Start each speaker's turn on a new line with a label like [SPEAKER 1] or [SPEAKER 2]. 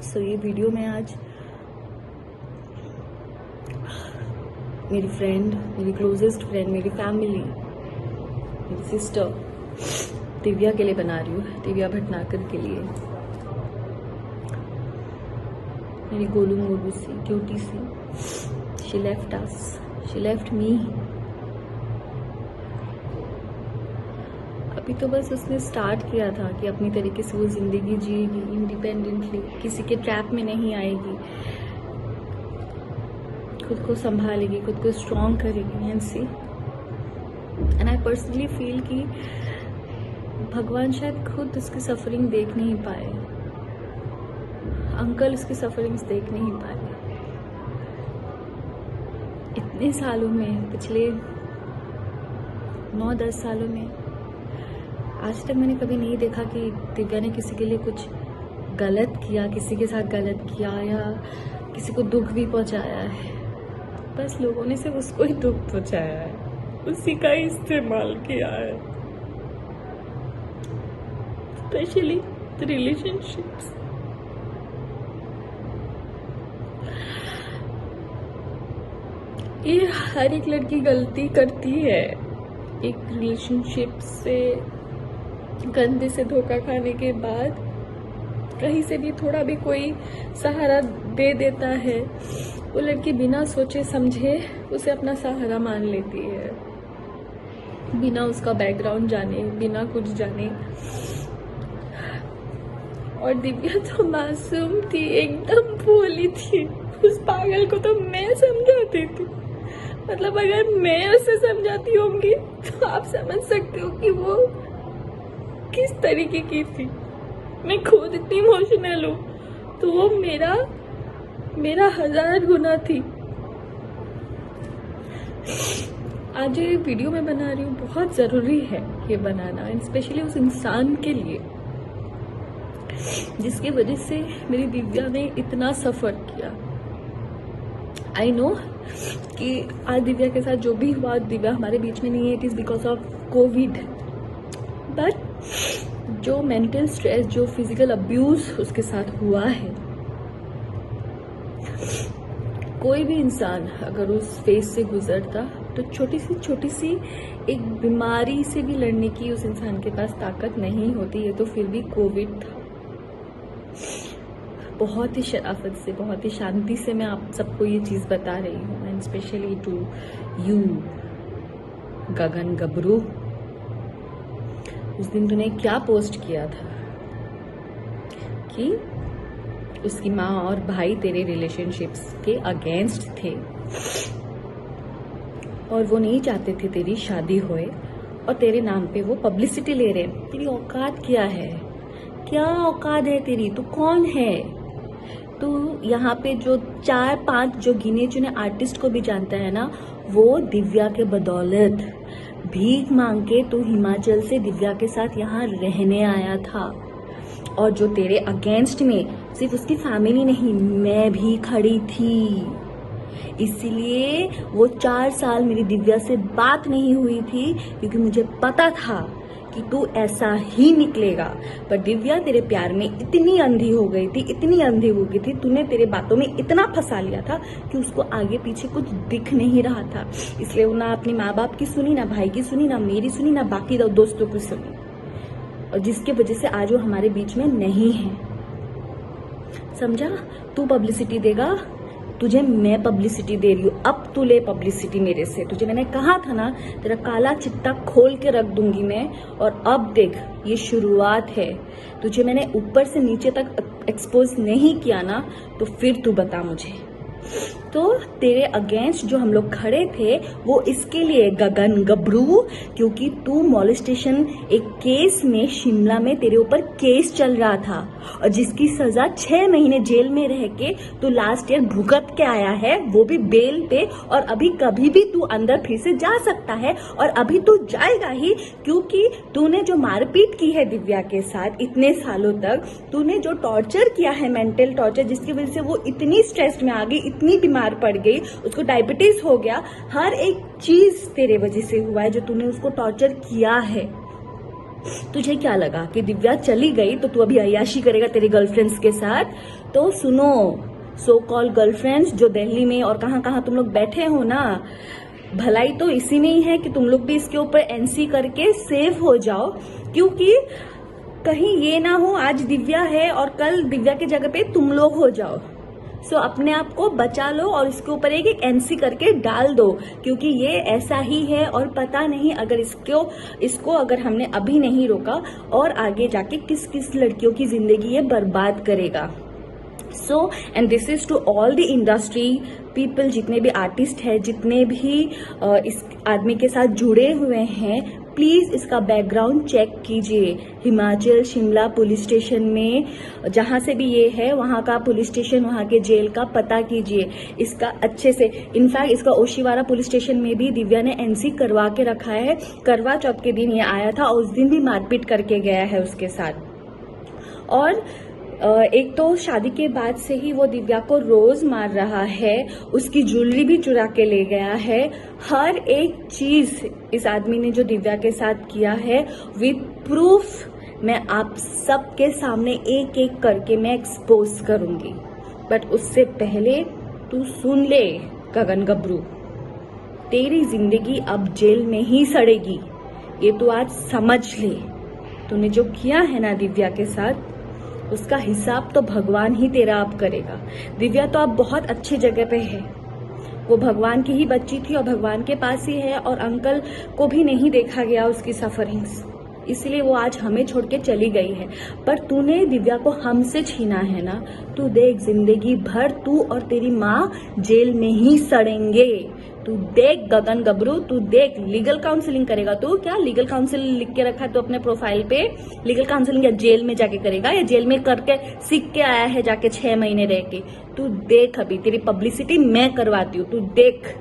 [SPEAKER 1] सो ये वीडियो में आज मेरी फ्रेंड, मेरी क्लोजेस्ट फ्रेंड, मेरी फैमिली, मेरी सिस्टर दिव्या के लिए बना रही हूँ। दिव्या भटनागर के लिए, मेरी गोलू मोलू सी क्यूटी सी। She left us, she left me. अभी तो बस उसने स्टार्ट किया था कि अपनी तरीके से वो जिंदगी जिएगी इंडिपेंडेंटली, किसी के ट्रैप में नहीं आएगी, खुद को संभालेगी, खुद को स्ट्रॉन्ग करेगी। And see, and I personally feel कि भगवान शायद खुद उसकी सफरिंग देख नहीं पाए, अंकल उसकी सफरिंग्स देख नहीं पाए। इतने सालों में, पिछले 9-10 सालों में आज तक मैंने कभी नहीं देखा कि दिव्या ने किसी के लिए कुछ गलत किया, किसी के साथ गलत किया या किसी को दुख भी पहुंचाया है। बस लोगों ने सिर्फ उसको ही दुख पहुंचाया है, उसी का ही इस्तेमाल किया है, स्पेशली रिलेशनशिप्स। ये हर एक लड़की गलती करती है, एक रिलेशनशिप से, गंदे से धोखा खाने के बाद कहीं से भी थोड़ा भी कोई सहारा दे देता है, वो लड़की बिना सोचे समझे उसे अपना सहारा मान लेती है, बिना उसका बैकग्राउंड जाने, बिना कुछ जाने। और दिव्या तो मासूम थी, एकदम भोली थी। उस पागल को तो मैं समझाती थी, मतलब अगर मैं उसे समझाती होंगी तो आप समझ सकते हो कि वो किस तरीके की थी। मैं खुद इतनी इमोशनल हूँ तो वो मेरा 1000 गुना थी। आज ये वीडियो मैं बना रही हूँ, बहुत जरूरी है ये बनाना, स्पेशली उस इंसान के लिए जिसकी वजह से मेरी दिव्या ने इतना सफर किया। आई नो कि आज दिव्या के साथ जो भी हुआ, दिव्या हमारे बीच में नहीं है, it is because of Covid. But जो मेंटल स्ट्रेस, जो फिजिकल अब्यूज उसके साथ हुआ है, कोई भी इंसान अगर उस फेज से गुजरता तो छोटी सी एक बीमारी से भी लड़ने की उस इंसान के पास ताकत नहीं होती है। तो फिर भी कोविड था। बहुत ही शराफत से, बहुत ही शांति से मैं आप सबको ये चीज बता रही हूँ, एंड स्पेशली टू यू गगन गबरू। उस दिन तूने क्या पोस्ट किया था कि उसकी माँ और भाई तेरे रिलेशनशिप्स के अगेंस्ट थे और वो नहीं चाहते थे तेरी शादी होए, और तेरे नाम पे वो पब्लिसिटी ले रहे हैं। तेरी औकात क्या है? क्या औकात है तेरी? तू कौन है? तू यहाँ पे जो 4-5 जो गिने चुने आर्टिस्ट को भी जानता है ना, वो दिव्या के बदौलत भीख मांग के तू हिमाचल से दिव्या के साथ यहाँ रहने आया था। और जो तेरे अगेंस्ट में सिर्फ उसकी फैमिली नहीं, मैं भी खड़ी थी। इसीलिए वो 4 साल मेरी दिव्या से बात नहीं हुई थी, क्योंकि मुझे पता था कि तू ऐसा ही निकलेगा। पर दिव्या तेरे प्यार में इतनी अंधी हो गई थी, इतनी अंधी हो गई थी, तूने तेरे बातों में इतना फंसा लिया था कि उसको आगे पीछे कुछ दिख नहीं रहा था। इसलिए वो ना अपने माँ बाप की सुनी, ना भाई की सुनी, ना मेरी सुनी, ना बाकी दोस्तों की सुनी, और जिसके वजह से आज वो हमारे बीच में नहीं है। समझा? तू पब्लिसिटी देगा, तुझे मैं पब्लिसिटी दे रही हूँ। अब तू ले पब्लिसिटी मेरे से। तुझे मैंने कहा था ना, तेरा काला चिट्टा खोल के रख दूंगी मैं। और अब देख, ये शुरुआत है। तुझे मैंने ऊपर से नीचे तक एक्सपोज नहीं किया ना, तो फिर तू बता मुझे। तो तेरे अगेंस्ट जो हम लोग खड़े थे वो इसके लिए गगन गबरू, क्योंकि तू मॉलेस्टेशन एक केस में शिमला में तेरे ऊपर केस चल रहा था, और जिसकी सजा 6 महीने जेल में रह के तू लास्ट ईयर भुगत के आया है, वो भी बेल पे। और अभी कभी भी तू अंदर फिर से जा सकता है, और अभी तू जाएगा ही, क्योंकि तूने जो मारपीट की है दिव्या के साथ इतने सालों तक, तूने जो टॉर्चर किया है, मेंटल टॉर्चर, जिसकी वजह से वो इतनी स्ट्रेस्ड में आ गई, इतनी बीमार पड़ गई, उसको डायबिटीज हो गया। हर एक चीज तेरे वजह से हुआ है, जो तूने उसको टॉर्चर किया है। तुझे क्या लगा कि दिव्या चली गई तो तू अभी अय्याशी करेगा तेरे गर्लफ्रेंड्स के साथ? तो सुनो, सो कॉल गर्लफ्रेंड्स जो दिल्ली में और कहाँ कहाँ तुम लोग बैठे हो ना, भलाई तो इसी में ही है कि तुम लोग भी इसके ऊपर एनसी करके सेव हो जाओ, क्योंकि कहीं ये ना हो आज दिव्या है और कल दिव्या की जगह पे तुम लोग हो जाओ। सो अपने आप को बचा लो और इसके ऊपर एक एनसी करके डाल दो, क्योंकि ये ऐसा ही है और पता नहीं अगर इसको अगर हमने अभी नहीं रोका और आगे जाके किस किस लड़कियों की जिंदगी ये बर्बाद करेगा। So and this is to all the industry people, जितने भी आर्टिस्ट हैं, जितने भी इस आदमी के साथ जुड़े हुए हैं, प्लीज इसका बैकग्राउंड चेक कीजिए। हिमाचल शिमला पुलिस स्टेशन में जहां से भी ये है वहां का पुलिस स्टेशन, वहां के जेल का पता कीजिए इसका अच्छे से। इनफैक्ट इसका ओशीवारा पुलिस स्टेशन में भी दिव्या ने एनसी करवा के रखा है। करवा चौथ के दिन ये आया था और उस दिन भी मारपीट करके गया है उसके साथ। और एक तो शादी के बाद से ही वो दिव्या को रोज मार रहा है, उसकी ज्वेलरी भी चुरा के ले गया है। हर एक चीज इस आदमी ने जो दिव्या के साथ किया है विद प्रूफ मैं आप सबके सामने एक एक करके मैं एक्सपोज करूंगी। बट उससे पहले तू सुन ले गगन गबरू, तेरी जिंदगी अब जेल में ही सड़ेगी, ये तू आज समझ ले। तूने जो किया है ना दिव्या के साथ, उसका हिसाब तो भगवान ही तेरा अब करेगा। दिव्या तो अब बहुत अच्छी जगह पे है, वो भगवान की ही बच्ची थी और भगवान के पास ही है, और अंकल को भी नहीं देखा गया उसकी सफरिंग्स, इसलिए वो आज हमें छोड़ के चली गई है। पर तूने दिव्या को हमसे छीना है ना, तू देख जिंदगी भर तू और तेरी माँ जेल में ही सड़ेंगे। तू देख गगन गबरू, तू देख। लीगल काउंसलिंग करेगा तू? क्या लीगल काउंसलिंग लिख के रखा है तो अपने प्रोफाइल पे? लीगल काउंसलिंग या जेल में जाके करेगा, या जेल में करके सीख के आया है जाके 6 महीने रह के? तू देख, अभी तेरी पब्लिसिटी मैं करवाती हूँ, तू देख।